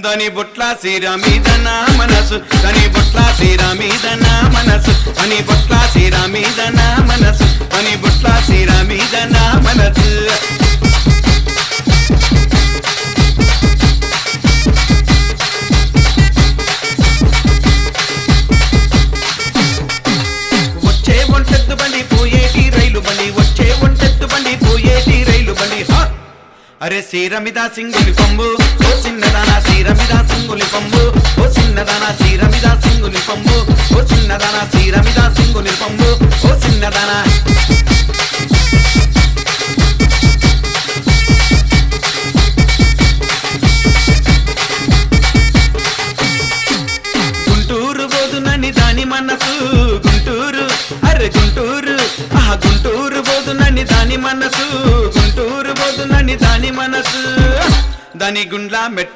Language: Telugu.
దని బొట్ల సీర మీద నా మనసు దని బొట్ల సీర మీద నా మనసు దని బొట్ల సీర మీద నా మనసు దని బొట్ల సీర మీద నా మనసు వచ్చే ఒంటెత్తు బండి పోయేటి రైలు బండి వచ్చే ఒంటెత్తు బండి పోయేటి రైలు బండి అరే సీరమిద సింగులి పంబు ఓ చిన్నదానా సీరమిద సింగులి పంబు ఓ చిన్నదానా సీరమిద సింగులి పంబు ఓ చిన్నదానా సీరమిద సింగులి పంబు ఓ చిన్నదానా గుంటూరు బోదునని దాని మనసు గుంటూరు అరే గుంటూరు ఆహా గుంటూరు బోదునని దాని మనసు గుంటూరు బోదునని దాని మనసు దాని గుండ్ల మెట్